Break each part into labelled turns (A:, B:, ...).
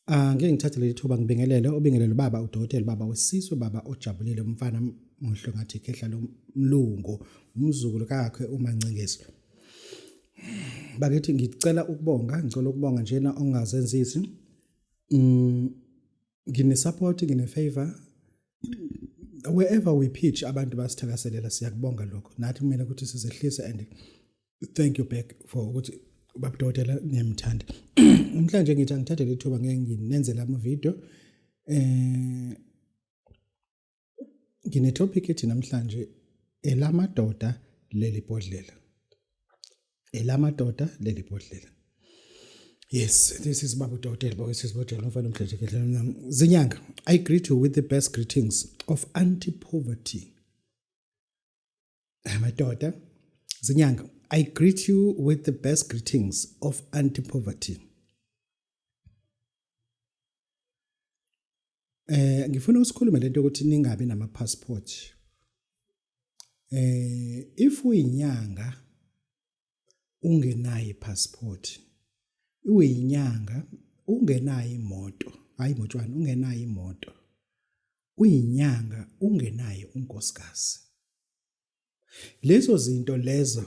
A: Ngeke ngithathe leli thuba ngibingelele ubaba udokotela baba wesizwe baba ojabulile umfana muhle ngathi ikhehla lomlungu umzukulu kakhe uMancingezi. Bakithi ngicela ukubonga njena ongazenzisi. Ngine support ngine favor wherever we pitch abantu basithakaselela siyakubonga lokho. Nathi kumele ukuthi sizehlise and thank you back for ukuthi baba udokotela ngiyamthanda. Mhlanje ngithi angithathe lethuba ngeke nginenzele ama video ngine topic ethi namhlanje elamadoda leli bodlela. Elamadoda leli bodlela. Yes, this is Baba Udokotela bawesizibodlela mfana umdledle. Zinyanga, I greet you with the best greetings of anti-poverty. Madoda, Zinyanga, I greet you with the best greetings of anti-poverty. Ngifuna usikhulume lento ukuthi ningabe nama passport. If uyinyanga ungenayo passport, uyinyanga ungenayo imoto, hayi motshwana ungenayo imoto. Uyinyanga ungenayo unkosikazi. Lezo zinto lezo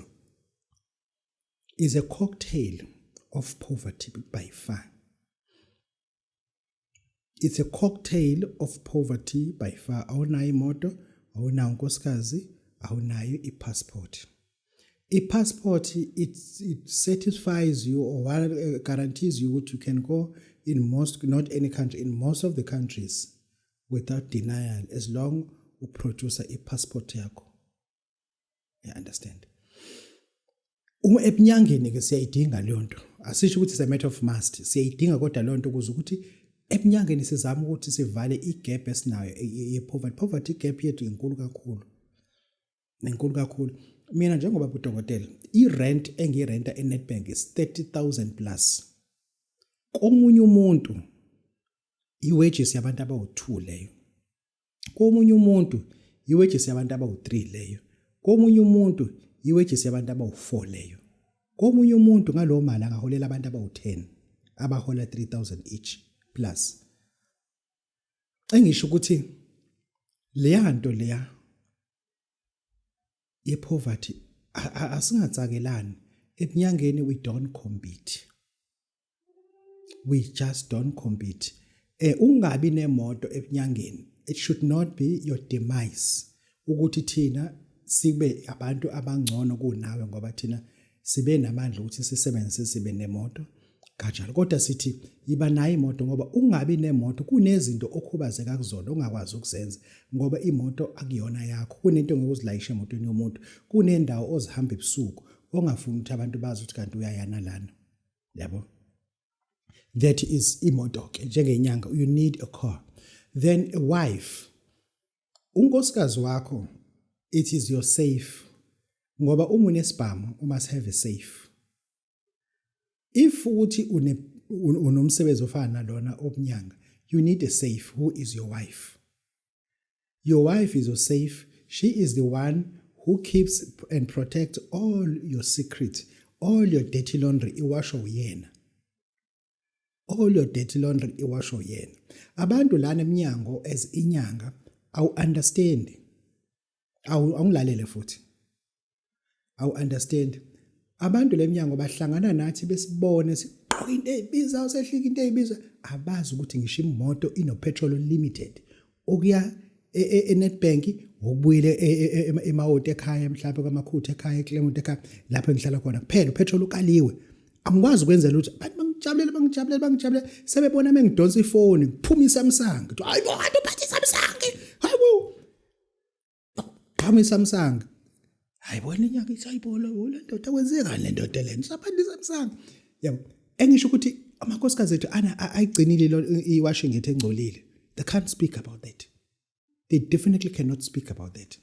A: is a cocktail of poverty by far. It's a cocktail of poverty by far. Awunayo imoto, awunayo unkosikazi, awunayo i-passport. I-passport, it satisfies you or guarantees you that you can go in most, not any country, in most of the countries without denial as long you produce a-passport yakho. You understand? Ebunyangeni ke siyayidinga leyo nto. Asisho ukuthi it's a matter of must. Siyayidinga kodwa leyo nto ukuze ukuthi ebunyangeni sizama ukuthi sivale igap esinayo ye-poverty. Poverty gap yethu inkulu kakhulu. Inkulu kakhulu. Mina njengoba udokotela, i-rent engirenta eNetbank is 30,000 plus. Komunye umuntu i-wages yabantu abawu2 leyo. Komunye umuntu i-wages yabantu abawu3 leyo. Komunye umuntu i-wages yabantu abawu4 leyo. Komunye umuntu ngalo mali angaholela abantu abawu10 abahola 3,000 each plus. Engisho ukuthi leya nto leya ye-poverty asingatsakelani. Ebunyangeni we don't compete. We just don't compete. Ungabi nemoto ebunyangeni, it should not be your demise. Ukuthi thina sibe abantu abangcono kunawe ngoba thina sibe namandla ukuthi sisebenzise sibe nemoto kanjalo. Kodwa sithi yiba nayo imoto ngoba ungabi nemoto kunezinto okhubazeka kuzona ongakwazi ukuzenza ngoba imoto akuyona yakho. Kunento ngokuzilayisha emotweni yomuntu. Kunendawo ozihamba ebusuku ongafuni ukuthi abantu bazi ukuthi kanti uyayana lana. Yabo? That is imoto ke njengenyanga you need a car. Then a wife. Unkosikazi wakho, it is your safe. Ngoba unesibhamu, you must have a safe. If uthi unomsebenzi ofana nalona obunyanga, you need a safe who is your wife. Your wife is your safe. She is the one who keeps and protects all your secrets, all your dirty laundry iwasho uyena. All your dirty laundry iwasho uyena. Abantu lana eminyango as inyanga awu understand. Awungilalele futhi. Awu understand. Abantu leminyango bahlangana nathi besibone siqoqa into ezibiza usehlika into ezibiza abazi ukuthi ngisho imoto ino petrol limited okuya eNetbank ukubuyile emawoti ekhaya mhlawumbe kwamakhutha ekhaya eClermont ekhaya lapho engihlala khona kuphela upetrol ukaliwe angikwazi ukwenzela ukuthi bangijabulela sebebona mengidonsa ifoni kuphuma iSamsung kuthi hayi bo kanti uphathe iSamsung hayibo qhamu iSamsung hayibona inyanga isayibola le ndoda kwenzeka le ndoda lento saphanda iSamsung yabo engisho ukuthi amakhosikazi ethu ayigcinile iwashing ethu engcolile. They can't speak about that. They definitely cannot speak about that.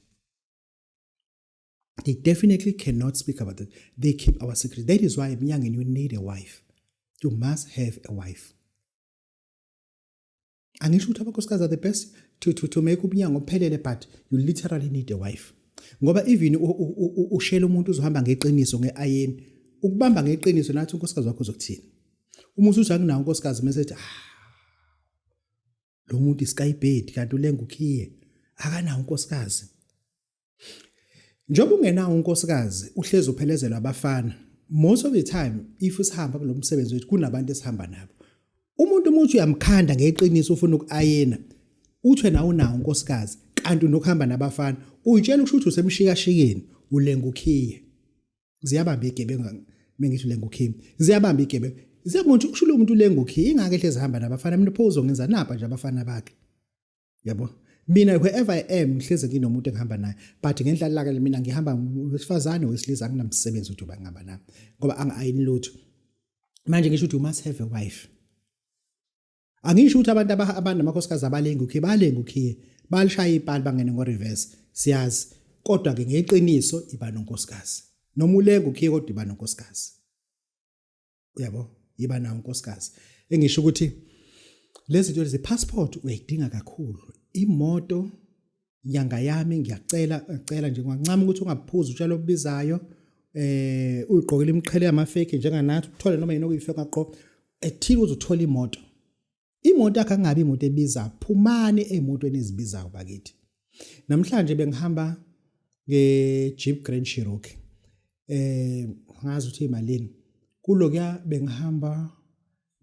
A: They definitely cannot speak about that. They keep our secret. That is why young and you need a wife. You must have a wife. Angisho ukuthi abakhosikazi are the best to make ubunyango ophelele, but you literally need a wife. Ngoba even ushela umuntu uzohamba ngeqiniso ngeayeni ukubamba ngeqiniso nathi unkosikazi wakho uzokuthina. Uma usuthi akunawo unkosikazi mase ethi lo muntu iskayibhedi kanti uLengukhiye akanawo unkosikazi. Njoba ungenawo unkosikazi uhlezi uphelezelwa abafana. Most of the time if usihamba kulo msebenzi wethu kunabantu esihamba nabo. Umuntu umuthi uyamkhanda ngeqiniso ufuna ukuayena. Uthwe nawo unawo unkosikazi kanti unokuhamba nabafana. Uyitshela ukuthi usemshikashikeni uLengukhiye. Ziyabamba igebenga mengithi uLengukhiye. Ziyabamba igebenga. Ziyabona ukuthi lo muntu uLengukhiye ingake ehlezi hamba nabafana mina phozo ngenza napa nje abafana bakhe. Yabo. Mina wherever I am ngihleze nginomuntu engihamba naye but ngendlela lake mina ngihamba wesifazane wesilisa anginamsebenzi ukuthi ngihamba naye ngoba angayini lutho. Manje ngisho ukuthi you must have a wife. Angisho ukuthi abantu abanamakhosikhazi abalengukhiye balishaya ipali bangene ngo reverse siyazi kodwa ke ngeqiniso iba nonkosikazi. Noma uLengukhiye kodwa iba nonkosikazi. Uyabo? Iba nawo unkosikazi. Engisho ukuthi lezi zinto ze-passport uyayidinga kakhulu. Imoto nyanga yami ngiyacela nje ngincama ukuthi ungaphuza utshalo obubizayo uyigqokela imiqhele yamafake njenganathi uthole noma yini okuyifeka qo ethile uzothola imoto. Imoto yakhe angabi imoto ebiza phumani emotweni ezibizayo bakithi. Namhlanje bengihamba ngeJeep Grand Cherokee. Ngazi ukuthi imalini. Kulokuya bengihamba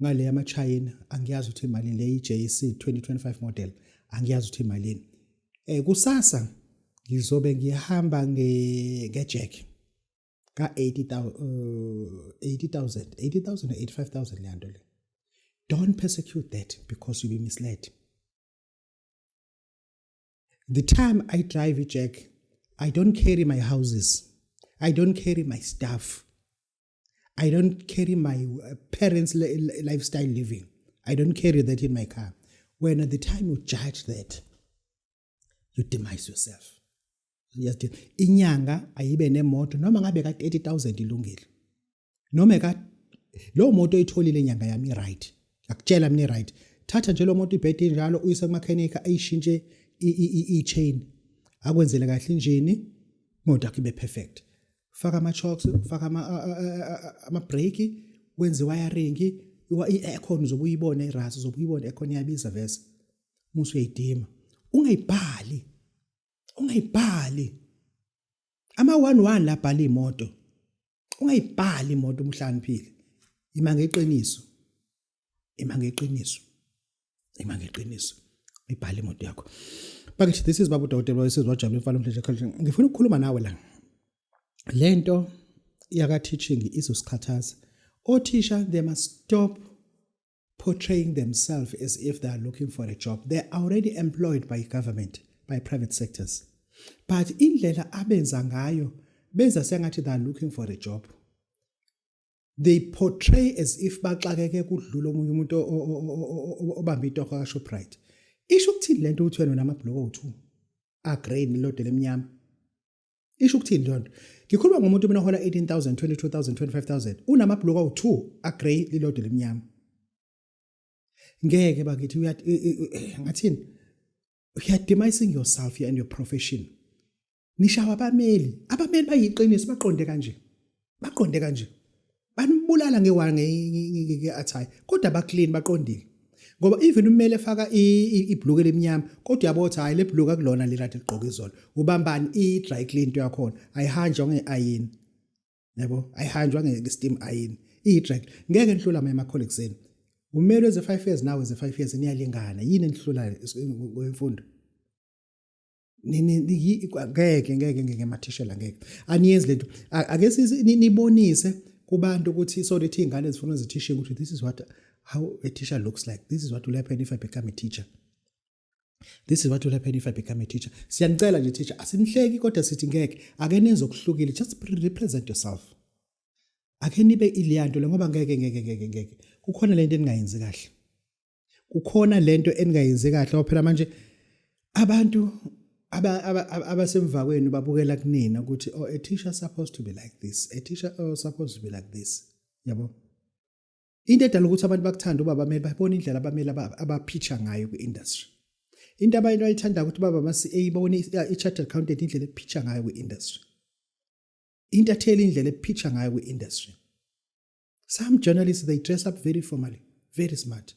A: ngale yamaChina angiyazi ukuthi imalini le JC 2025 model angiyazi ukuthi imalini. Kusasa ngizobe ngihamba ngejack ka 80,000 85,000 leyanto le. Don't persecute that because you'll be misled. The time I drive a jack, I don't carry my houses. I don't carry my stuff. I don't carry my parents' lifestyle living. I don't carry that in my car. When at the time you judge that, you demise yourself. Yes, inyanga ayibe nemoto noma ngabe ka 80,000 ilungile. Noma ka lo moto oyitholile inyanga yami right. Akutshela mina right. Thatha nje lo moto ibhedi njalo uyise kumakhenika ayishintshe i-chain. Akwenzele kahle injini, moto yakhe ibe perfect. Faka ama-chocks, faka ama-brake, wenze wiring, i-aircon uzobe uyibone irasi, uzobe uyibone i-aircon iyabiza vese. Musu uyayidima. Ungayibhali. Ama-11 la bhala imoto. Ungayibhali imoto umhlaniphile. Ima ngeqiniso. Ibhali imoto yakho. Bakithi this is Babu Dawudela wesizwajabule mfana mhlanje college. Ngifuna ukukhuluma nawe la. Lento yaka teaching izosikhathaza. Othisha they must stop portraying themselves as if they are looking for a job. They are already employed by government, by private sectors. But indlela abenza ngayo benza sengathi they are looking for a job. They portray as if baxakeke kudlula omunye umuntu obamba itoho ka Shoprite. Isho ukuthini lento uthi wena namabhloko o2 agrain lodwa lemnyama. Isho ukuthini lonto? Ngikhuluma ngomuntu mina hola 18,000, 22,000, 25,000 unamabhloko awu2 agrey lilodwa lemnyama. Ngeke bakithi ngathini? You are demising yourself and your profession. Nishawa abameli bayiqiniso baqonde kanje. Banibulala nge-athayi kodwa ba-clean baqondile. Ngoba even umele efaka ibhluku elimnyama kodwa uyabotha hayi le bhluku akulona lirati ligqoke izolo. Ubambani i-dry clean into yakhona ayihanjwa nge-iron. Yabo ayihanjwa nge-steam iron. I-dry ngeke nihlula my colleagues eni. Umele weze 5 years nawe weze 5 years niyalingana. Yini nihlula kwemfundo? Ngeke mathishela ngeke. Aniyenzi lento. Ake nibonise kubantu ukuthi so lethi ingane ezifuna izithishe ukuthi this is what how a teacher looks like. This is what will happen if I become a teacher. This is what will happen if I become a teacher. Siyanicela nje teacher asinihleki kodwa sithi ngeke ake nenze okuhlukile just represent yourself. Ake nibe iliyanto le ngoba ngeke kukhona lento eningayenzi kahle. Kukhona lento eningayenzi kahle ngoba phela manje abantu abasemva kwenu babukela kunina ukuthi oh a teacher supposed to be like this, a teacher supposed to be like this. Yabo into edala ukuthi abantu bakuthanda ubaba bameli babona indlela abameli abapitcha ngayo kwi-industry. Into abantu bayithanda ukuthi baba ama-CA babone i-chartered accountant indlela epitcha ngayo kwi-industry. Intatheli indlela epitcha ngayo kwi-industry. Some journalists they dress up very formally, very smart.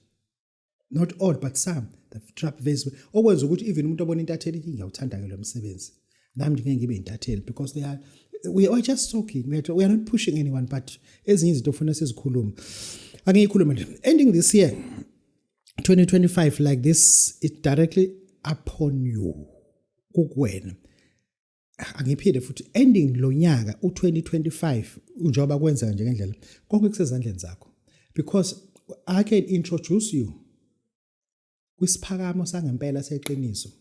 A: Not all, but some. The trap vase. Okwenza ukuthi even umuntu obona intatheli ngiyawuthanda ke lo msebenzi. Nami ngeke ngibe intatheli because we are just talking. We are not pushing anyone, but ezinye izinto ufuna sizikhuluma. Ake ngikhulume nje. Ending this year 2025 like this, it directly upon you. Kukwena. Angiphinde futhi ending lo nyaka u2025 njoba kwenza nje ngendlela konke kusezandleni zakho because I can introduce you kwisiphakamo sangempela seqiniso.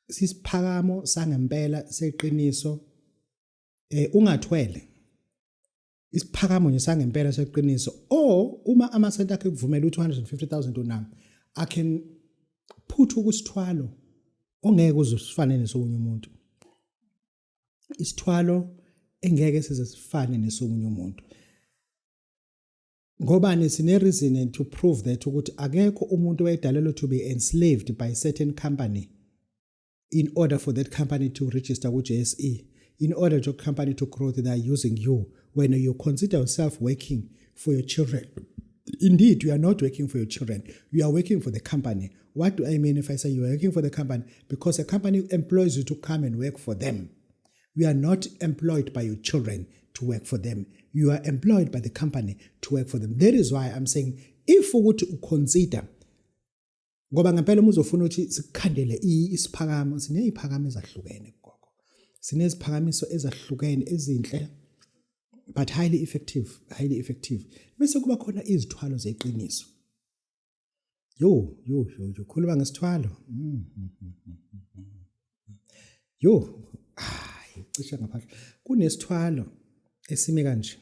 A: Sisiphakamo sangempela seqiniso ungathwele. Isiphakamo nje sangempela seqiniso uma amasenta akhe kuvumela u250,000 unami I can put ukusithwalo ongeke uzifane nesomunye umuntu. Isithwalo engeke size sifane nesomunye umuntu. Ngobani sine reason to prove that ukuthi akekho umuntu oyedalelwe to be enslaved by a certain company in order for that company to register with JSE, in order for the company to grow, they are using you when you consider yourself working for your children. Indeed, you are not working for your children. You are working for the company. What do I mean if I say you are working for the company? Because the company employs you to come and work for them. You are not employed by your children to work for them. You are employed by the company to work for them. That is why I'm saying, if we would consider, ngoba ngempela uma uzofuna ukuthi sikhandele isiphakamo, sineziphakamo ezahlukene gogo. Sineziphakamiso ezahlukene ezinhle but highly effective. Bese kuba khona izithwalo zeqiniso. Yo, khuluma ngesithwalo. Cishe ngaphandle. Kunesithwalo esime kanje.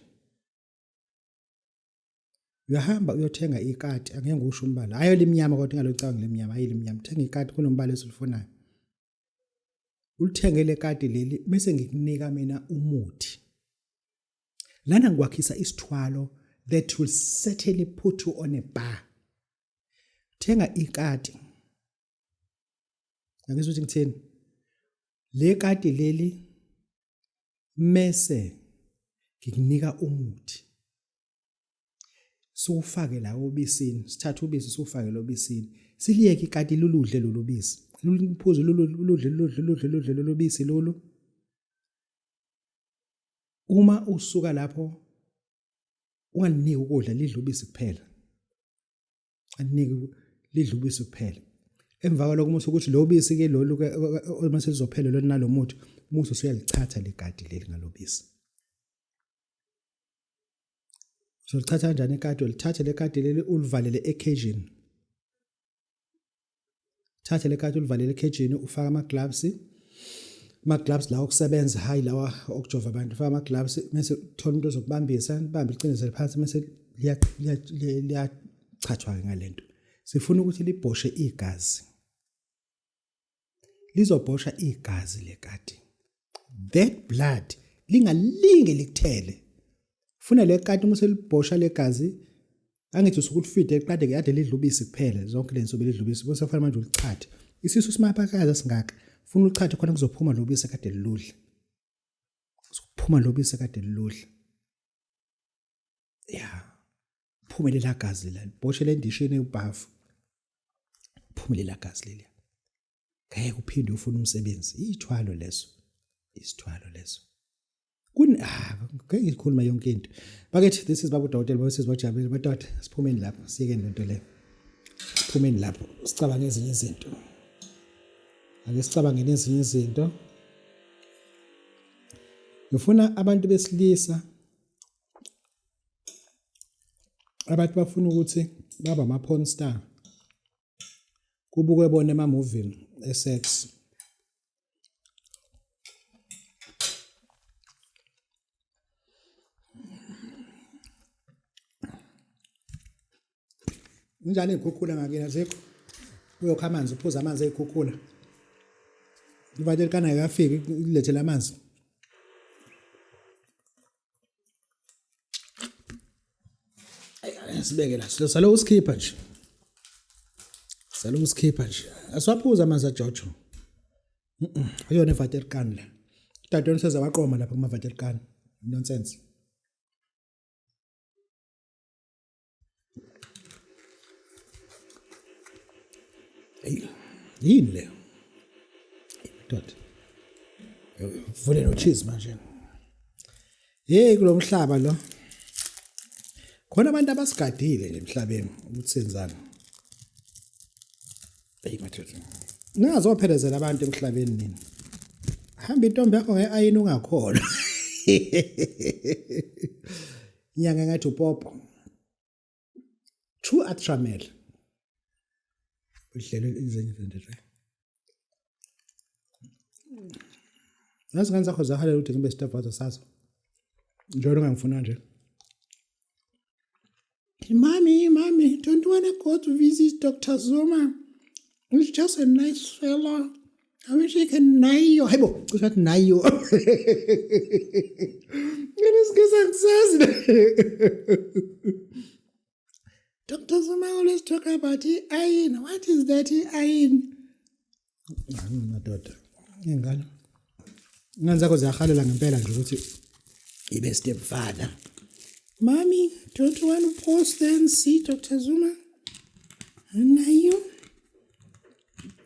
A: Uyahamba uyothenga ikati, angeke ngisho umbala. Ayo limnyama kodwa ngalocanga lemnyama, ayi limnyama. Thenga ikati kunombala esilufunayo. Ulithengele ikati leli bese ngikunika mina umuthi. Lana ngwakhisa isithwalo that will certainly put you on a bar. Thenga ikati. Ngizwe ukuthi ngithini? Le kati leli mese ngikunika umuthi. Sufake la obisini, sithatha ubisi sufake lo bisini. Siliyeke ikati luludle lolu bisi. Luliphuze luludle lolu bisi lolu. Uma usuka lapho unganiki ukudla lidle ubisi kuphela. Anike lidle ubisi kuphela. Emva kwalokho uma ukuthi lo bisi ke lolu ke uma selizophela lo nalomuthi, umuthi usuyalithatha lekati leli ngalobisi. Uzolithatha kanjani ikati? Ulithatha lekati leli ulivalele occasion. Thatha lekati ulivalele occasion ufaka ama-gloves lawa okusebenza hayi lawa okujova abantu. Ufaka ama-gloves mase uthola into zokubambisa, libambe iqinizele phansi mase liyachathwa ngalento. Sifuna ukuthi libhoshe igazi. Lizobhosha igazi lekati. That blood lingalinge likuthele. Funa lekati uma selibhosha legazi angithi usukulifide eqade ke ade lidla ubisi kuphela zonke lenzo belidla ubisi bese kufanele manje ulichathe. Isisu simaphakaza singaka. Funa ulichathe khona kuzophuma lo bisi kade liludla. Kuzophuma lo bisi kade liludla. Yeah. Phumelela gazi la. Bhoshe le ndishini ebhafu. Phumelela gazi leli. Ngeke uphinde ufune umsebenzi. Isithwalo leso. Ngeke ngikhuluma yonke into. Bakethi this is Babu Dawutela bese sibajabule badodana siphumeni lapho siyeke lento le. Siphumeni lapho sicabange ezinye izinto. Ake sicabange nezinye izinto. Ngifuna abantu besilisa abantu bafuna ukuthi baba ama porn star. Kubukwe bona ema movie esex. Njani ikhukhula ngakena zekho? Uyokha amanzi uphuza amanzi ezikhukhula. Ivatele kana yakafika ilethele amanzi. Sibeke la. Salo uskipper nje. Aswaphuza amanzi ajojo. Ayona ivatele kana la. Dadoni sezabaqoma lapha kuma vatele kana. Nonsense. yini le dot vule no cheese manje kulomhlaba lo khona abantu abasigadile nje emhlabeni ukuthi senzani madoda ningazophelezela abantu emhlabeni nini hamba intombi yakho ngeayini ungakhona inyanga ngathi upopo true atramel uhlelo izinto nje Ngizange zakho zahalela ukuthi ngibe staff wazo sazo. Njalo ngangifuna nje. Mommy, don't want to go to visit Dr. Zuma. He's just a nice fella. I wish he can nail you. Hayibo, kusho ukuthi nail you. Dr. Zuma always talk about iron. What is that iron? Madoda. Ngingalo. Ngani zakho ziyahalela ngempela nje ukuthi ibe stepfather. Mommy, don't you want to post there and see Dr. Zuma? Nayo.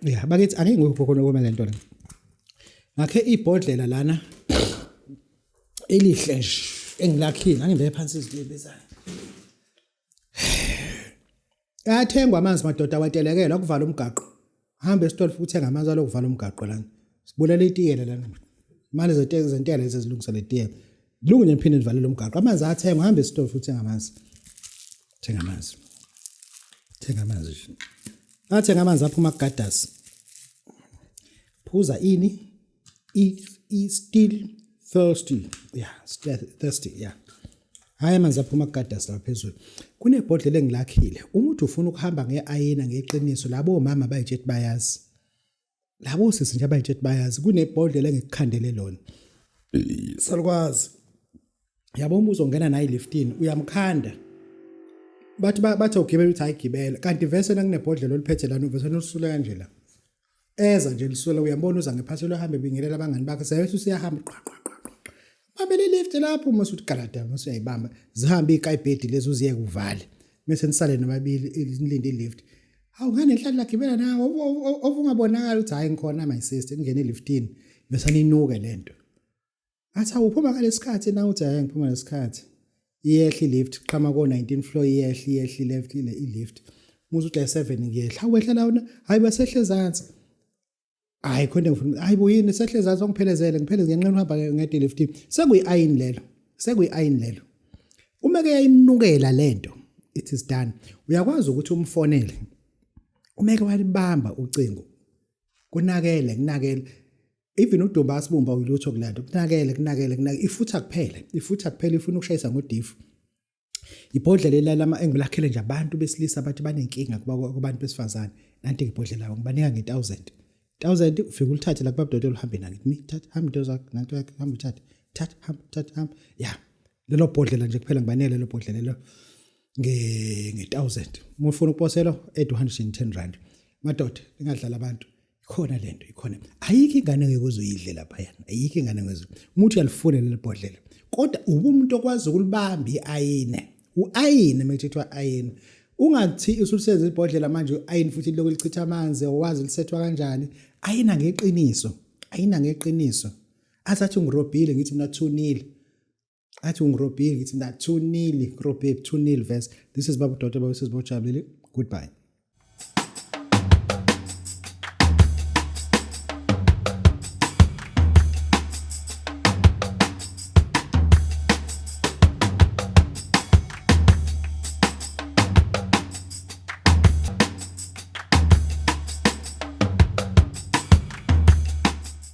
A: Yeah, bakithi angeke ngikho khona le nto le. Ngakhe ibhodlela lana elihle nje engilakhile angibeke phansi izibizana. Yathengwa amanzi madoda watelekela ukuvala umgaqo. Hamba esitolo futhi uthenga amanzi alokuvala umgaqo lana. Sibulela itiyela lana. Imali zentela ezilungisa letiye. Lungu ngiphinde nivalele umgaqo. Amanzi athengwa hamba esitolo futhi uthenga amanzi. Thenga amanzi. Athenga amanzi aphuma kuGadas. Phuza ini? Still thirsty. Yeah, still thirsty, yeah. Hayi amanzi aphuma kuGadas la phezulu. Kunebhodlela engilakhile. Umuntu ufuna ukuhamba ngeayina ngeqiniso labo mama bayitshethi bayazi. Labo sisi nje abayitshethi bayazi. Kunebhodlela engikukhandele lona. Salukwazi. Yabo umuzo ungena nayi liftini uyamkhanda. Bathi ugibela uthi ayigibela kanti vese nakunebhodlela oliphethe lana uvese lusule kanje la. Eza nje lisule uyambona uza ngephaselo uhambe bingelela abangani bakhe sayethu usiyahamba qwa. Babele lift lapho uma usuthi galada uma usuyayibamba zihamba ikayibhedi lezi uziyeke uvale bese nisale nababili nilinde lift. Hawu ngane enhlala lagibela nawe ovungabonakala uthi hayi ngikhona my sister ngene liftini bese ninuke lento. Athi awuphuma ngalesikhathi na uthi hayi ngiphuma lesikhathi. Iyehla lift qhama ko 19 floor iyehla left ile lift. Muzu uthi 7 ngiyehla. Awehla la hayi basehle ezansi. Hayi khona ngifuna hayi buyini sehle ezansi ngiphelezele ngiyanqena uhamba ngede lift. Sekuyi-iron lelo. Uma ke yayimnukela lento it is done. Uyakwazi ukuthi umfonele. Umeke walibamba ucingo. Kunakele. Even uDumba asibumba uyilutho kulento kunakele ifutha kuphela ifuna ukushayisa ngodifu ibhodlela lama engilakhele nje abantu besilisa abathi banenkinga kubantu besifazane nanti ibhodlela lawo ngibanika nge1000 ufika ulithathe la kubabudodela uhambe nalo ngithi thatha hamba into zakho nanto yakho hamba uthathe thatha yeah lelo bhodlela nje kuphela ngibanele lelo bhodlela lo nge1000 uma ufuna ukuposela 810 rand madoda ingadlala abantu ikhona lento ikhona ayikho ingane ngeke uzoyidle lapha yana ayikho ingane ngeke umuntu uyalifuna lelo bhodlela kodwa umuntu okwazi ukulibamba iayine uayine methethwa ayine ungathi ususenza ibhodlela manje uayine futhi lokho lichitha amanzi owazi lisethwa kanjani ayina ngeqiniso asathi ngirobhile ngithi mina 2-0 athi ngirobhile ngithi mina 2-0 Grobhile 2-0 verse this is Babu Dotto Babu sisibojabulile goodbye.